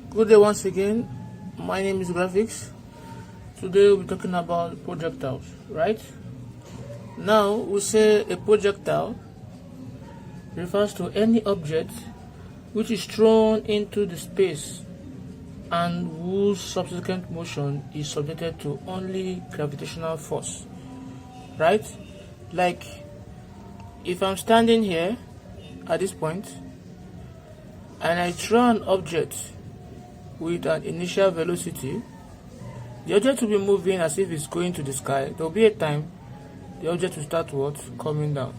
Good day once again. My name is Graphics. Today we'll be talking about projectiles, right? Now we say a projectile refers to any object which is thrown into the space and whose subsequent motion is subjected to only gravitational force, right? Like if I'm standing here at this point and I throw an object with an initial velocity, the object will be moving as if it's going to the sky. There will be a time the object will start coming down.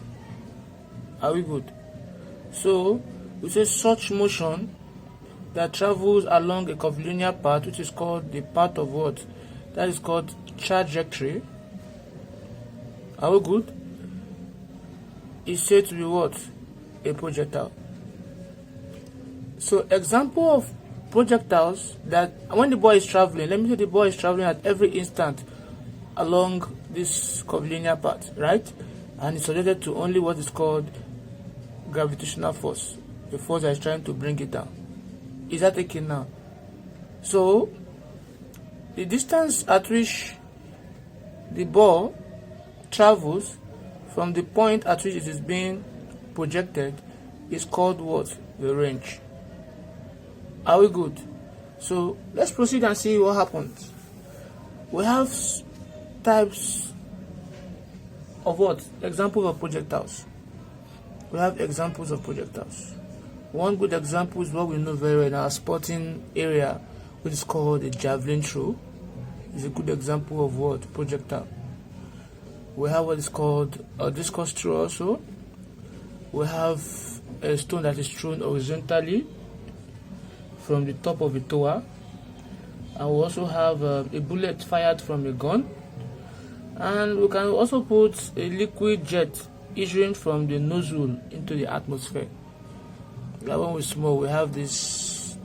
Are we good? So we say such motion that travels along a curvilinear path, which is called the path of what? That is called trajectory. Are we good? Is said to be what? A projectile. So example of projectiles that when the ball is traveling, let me say the ball is traveling at every instant along this curvilinear path, right? And it's subjected to only what is called gravitational force, the force that is trying to bring it down. Is that taken now? So the distance at which the ball travels from the point at which it is being projected is called what? The range. Are we good? So let's proceed and see what happens. We have types of what? Examples of projectiles. We have examples of projectiles. One good example is what we know very well in our sporting area, which is called a javelin throw. It's a good example of what? Projectile. We have what is called a discus throw also. We have a stone that is thrown horizontally from the top of a tower, and we also have a bullet fired from a gun, and we can also put a liquid jet issuing from the nozzle into the atmosphere. That one is small. We have this.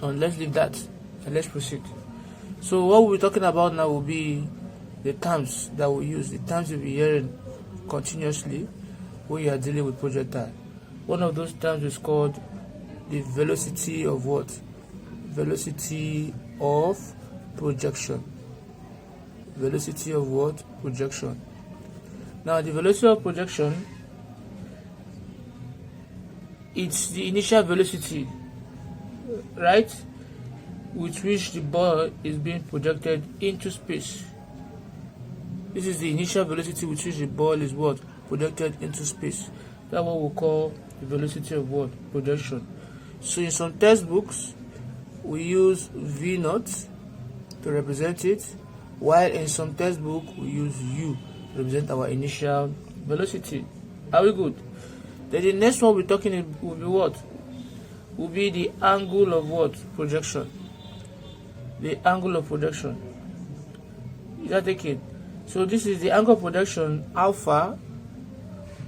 Let's leave that and let's proceed. So what we're talking about now will be the terms that we use. The terms you'll be hearing continuously when you are dealing with projectile. One of those terms is called the velocity of what? Velocity of projection. Velocity of what? Projection. Now the velocity of projection, it's the initial velocity, right, with which the ball is being projected into space. This is the initial velocity with which the ball is what? Projected into space. That's what we call the velocity of what? Projection. So in some textbooks, we use V naught to represent it, while in some textbooks, we use U to represent our initial velocity. Are we good? Then the next one we're talking will be what? Will be the angle of what? Projection. The angle of projection. Is that taken? So this is the angle of projection, alpha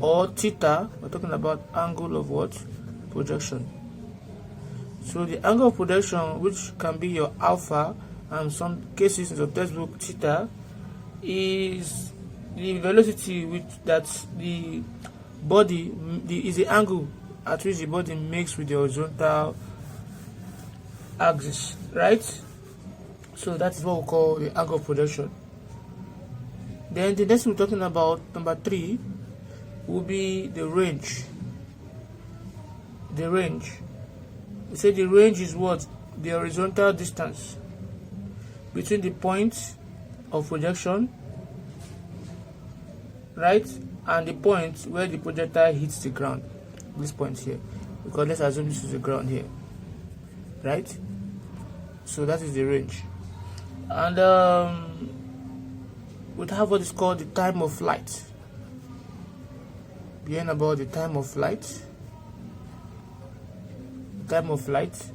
or theta. We're talking about angle of what? Projection. So the angle of projection, which can be your alpha, and some cases in the textbook theta, is the velocity which that the body is the angle at which the body makes with the horizontal axis, right? So that is what we call the angle of projection. Then the next we're talking about, number 3, will be the range. The range. We say the range is what? The horizontal distance between the point of projection, right, and the point where the projectile hits the ground. This point here, because let's assume this is the ground here, right? So that is the range. And we have what is called the time of flight. Being about the time of flight. Time of flight.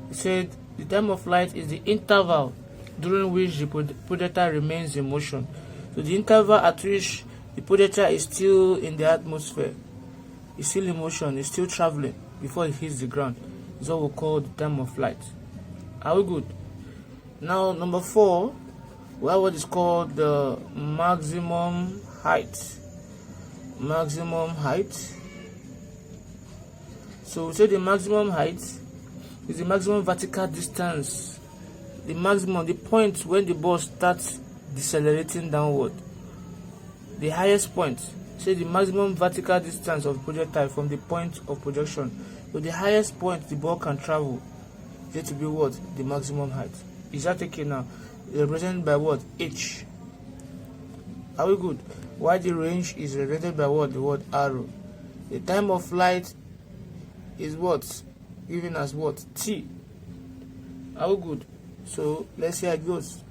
We said the time of flight is the interval during which the projectile remains in motion. So the interval at which the projectile is still in the atmosphere, is still in motion, is still traveling before it hits the ground, is what we call the time of flight. Are we good? Now number 4, we have what is called the maximum height. Maximum height. So we say the maximum height is the maximum vertical distance, the point when the ball starts decelerating downward. The highest point, say the maximum vertical distance of projectile from the point of projection. So the highest point the ball can travel is it to be what? The maximum height. Is that okay now? Represented by what? H. Are we good? While the range is represented by what? The word arrow. The time of flight is what? Given as what? T. Are we good? So let's see how it goes.